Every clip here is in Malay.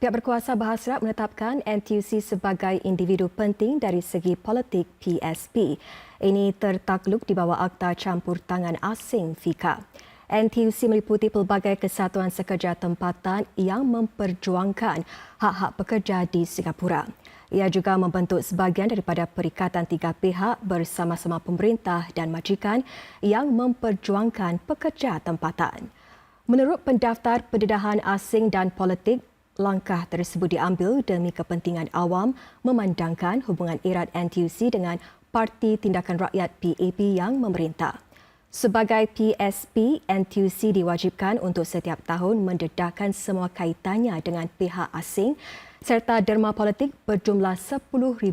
Pihak berkuasa berhasrat menetapkan NTUC sebagai individu penting dari segi politik PSP. Ini tertakluk di bawah Akta Campur Tangan Asing FICA. NTUC meliputi pelbagai kesatuan sekerja tempatan yang memperjuangkan hak-hak pekerja di Singapura. Ia juga membentuk sebahagian daripada perikatan tiga pihak bersama-sama pemerintah dan majikan yang memperjuangkan pekerja tempatan. Menurut pendaftar pendedahan asing dan politik, langkah tersebut diambil demi kepentingan awam memandangkan hubungan erat NTUC dengan Parti Tindakan Rakyat PAP yang memerintah. Sebagai PSP, NTUC diwajibkan untuk setiap tahun mendedahkan semua kaitannya dengan pihak asing serta derma politik berjumlah $10,000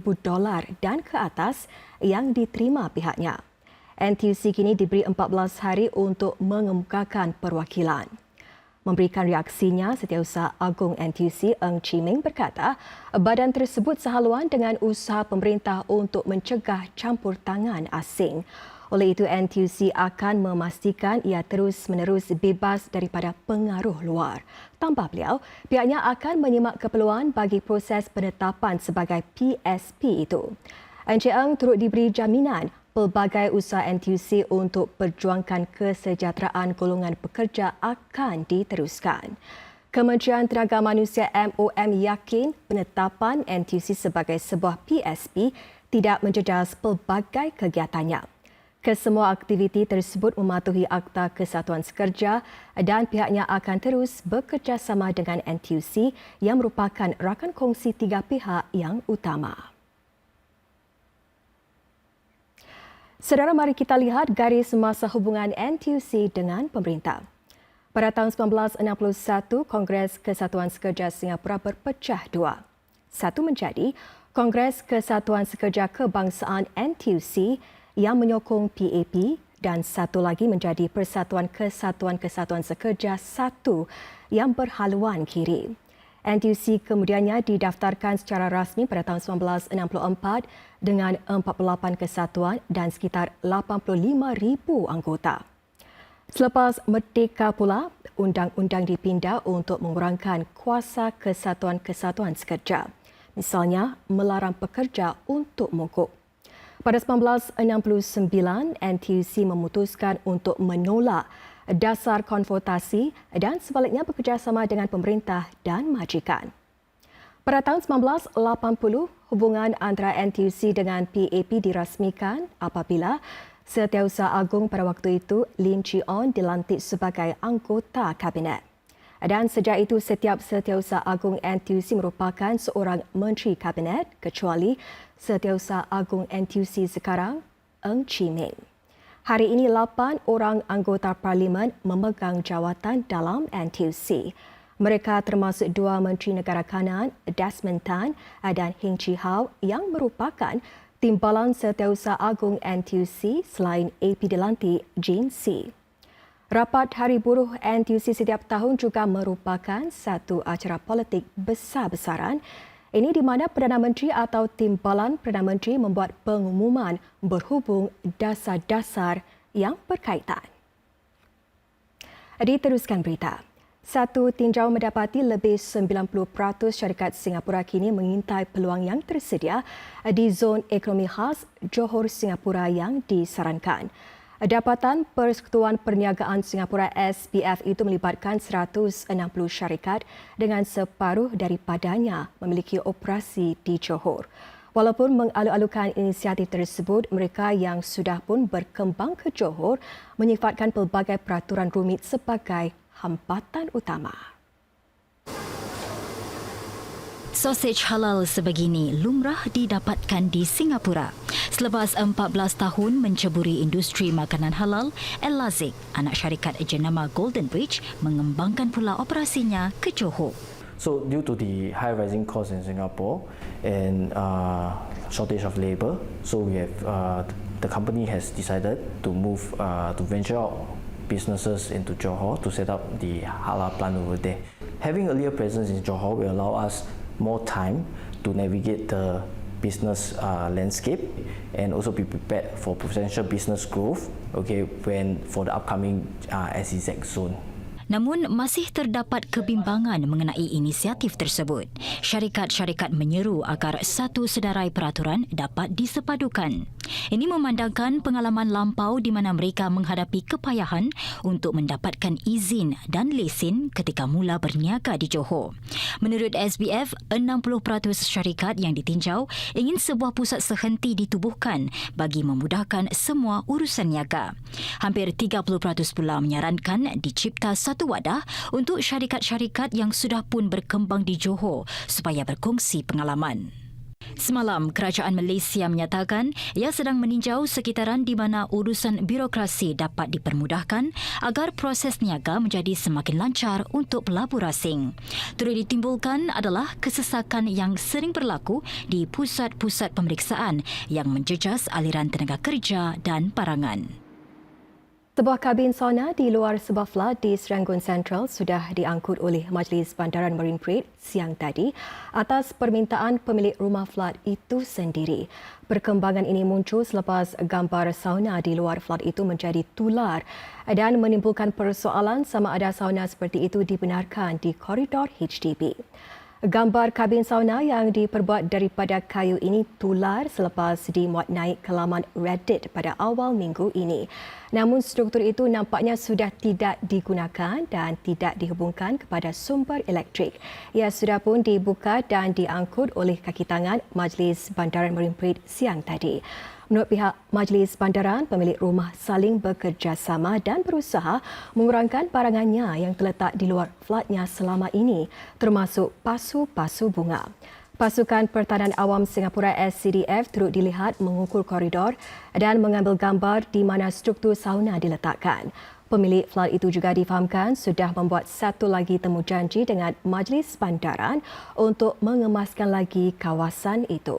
dan ke atas yang diterima pihaknya. NTUC kini diberi 14 hari untuk mengemukakan perwakilan. Memberikan reaksinya, Setiausaha Agung NTUC Ng Chee Meng berkata, badan tersebut sehaluan dengan usaha pemerintah untuk mencegah campur tangan asing. Oleh itu, NTUC akan memastikan ia terus-menerus bebas daripada pengaruh luar. Tambah beliau, pihaknya akan menyimak keperluan bagi proses penetapan sebagai PSP itu. Encik Ng turut diberi jaminan pelbagai usaha NTUC untuk perjuangkan kesejahteraan golongan pekerja akan diteruskan. Kementerian Tenaga Manusia MOM yakin penetapan NTUC sebagai sebuah PSP tidak menjejas pelbagai kegiatannya. Kesemua aktiviti tersebut mematuhi Akta Kesatuan Sekerja dan pihaknya akan terus bekerjasama dengan NTUC yang merupakan rakan kongsi tiga pihak yang utama. Saudara, mari kita lihat garis masa hubungan NTUC dengan pemerintah. Pada tahun 1961, Kongres Kesatuan Sekerja Singapura berpecah dua. Satu menjadi Kongres Kesatuan Sekerja Kebangsaan NTUC yang menyokong PAP dan satu lagi menjadi Persatuan Kesatuan-Kesatuan Sekerja Satu yang berhaluan kiri. NTUC kemudiannya didaftarkan secara rasmi pada tahun 1964 dengan 48 kesatuan dan sekitar 85,000 anggota. Selepas merdeka pula, undang-undang dipindah untuk mengurangkan kuasa kesatuan-kesatuan sekerja. Misalnya, melarang pekerja untuk mogok. Pada 1969, NTUC memutuskan untuk menolak dasar konfrontasi dan sebaliknya bekerjasama dengan pemerintah dan majikan. Pada tahun 1980, hubungan antara NTUC dengan PAP dirasmikan apabila Setiausaha Agung pada waktu itu, Lim Chee Onn, dilantik sebagai anggota Kabinet. Dan sejak itu, setiap Setiausaha Agung NTUC merupakan seorang Menteri Kabinet kecuali Setiausaha Agung NTUC sekarang, Ng Chee Meng. Hari ini, 8 orang anggota Parlimen memegang jawatan dalam NTUC. Mereka termasuk dua Menteri Negara Kanan, Desmond Tan dan Heng Chee How yang merupakan timbalan Setiausaha Agung NTUC selain AP dilantik Jin See. Rapat Hari Buruh NTUC setiap tahun juga merupakan satu acara politik besar-besaran. Ini di mana Perdana Menteri atau timbalan Perdana Menteri membuat pengumuman berhubung dasar-dasar yang berkaitan. Diteruskan berita. Satu tinjau mendapati lebih 90% syarikat Singapura kini mengintai peluang yang tersedia di zon ekonomi khas Johor Singapura yang disarankan. Dapatan Persekutuan Perniagaan Singapura SPF itu melibatkan 160 syarikat dengan separuh daripadanya memiliki operasi di Johor. Walaupun mengalu-alukan inisiatif tersebut, mereka yang sudah pun berkembang ke Johor menyifatkan pelbagai peraturan rumit sebagai hambatan utama. Sausage halal sebegini lumrah didapatkan di Singapura. Selepas 14 tahun menceburi industri makanan halal, Al-Lazik, anak syarikat jenama Golden Bridge, mengembangkan pula operasinya ke Johor. So due to the high rising costs in Singapore and shortage of labour, so we have the company has decided to move to venture out businesses into Johor to set up the halal plant over there. Having earlier presence in Johor will allow us more time to navigate the business landscape and also be prepared for potential business growth, okay, when for the upcoming SEZ zone. Namun masih terdapat kebimbangan mengenai inisiatif tersebut. Syarikat-syarikat menyeru agar satu sedarai peraturan dapat disepadukan. Ini memandangkan pengalaman lampau di mana mereka menghadapi kepayahan untuk mendapatkan izin dan lesen ketika mula berniaga di Johor. Menurut SBF, 60% syarikat yang ditinjau ingin sebuah pusat sehenti ditubuhkan bagi memudahkan semua urusan niaga. Hampir 30% pula menyarankan dicipta satu wadah untuk syarikat-syarikat yang sudah pun berkembang di Johor supaya berkongsi pengalaman. Semalam, Kerajaan Malaysia menyatakan ia sedang meninjau sekitaran di mana urusan birokrasi dapat dipermudahkan agar proses niaga menjadi semakin lancar untuk pelabur asing. Turut ditimbulkan adalah kesesakan yang sering berlaku di pusat-pusat pemeriksaan yang menjejas aliran tenaga kerja dan barangan. Sebuah kabin sauna di luar sebuah flat di Serangoon Central sudah diangkut oleh Majlis Bandaran Marine Parade siang tadi atas permintaan pemilik rumah flat itu sendiri. Perkembangan ini muncul selepas gambar sauna di luar flat itu menjadi tular dan menimbulkan persoalan sama ada sauna seperti itu dibenarkan di koridor HDB. Gambar kabin sauna yang diperbuat daripada kayu ini tular selepas dimuat naik ke laman Reddit pada awal minggu ini. Namun struktur itu nampaknya sudah tidak digunakan dan tidak dihubungkan kepada sumber elektrik. Ia sudah pun dibuka dan diangkut oleh kaki tangan Majlis Bandaran Marine Parade siang tadi. Menurut pihak Majlis Bandaran, pemilik rumah saling bekerjasama dan berusaha mengurangkan barangannya yang terletak di luar flatnya selama ini, termasuk pasu-pasu bunga. Pasukan Pertahanan Awam Singapura SCDF turut dilihat mengukur koridor dan mengambil gambar di mana struktur sauna diletakkan. Pemilik flat itu juga difahamkan sudah membuat satu lagi temujanji dengan Majlis Bandaran untuk mengemaskan lagi kawasan itu.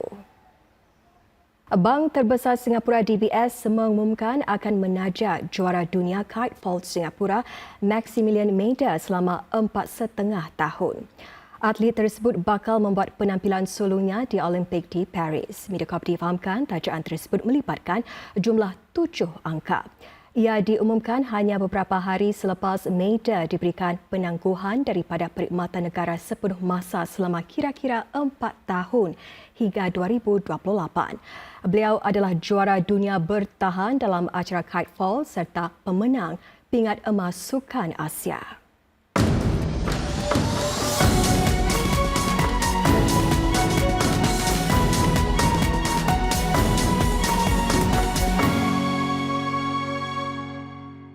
Bank terbesar Singapura DBS mengumumkan akan menajak juara dunia kitefall Singapura Maximilian Mader selama 4,5 tahun. Atlet tersebut bakal membuat penampilan solonya di Olimpik di Paris. Mediacorp difahamkan tajakan tersebut melibatkan jumlah 7 angka. Ia diumumkan hanya beberapa hari selepas Mader diberikan penangguhan daripada perkhidmatan negara sepenuh masa selama kira-kira 4 tahun hingga 2028. Beliau adalah juara dunia bertahan dalam acara kitefall serta pemenang pingat emas Sukan Asia.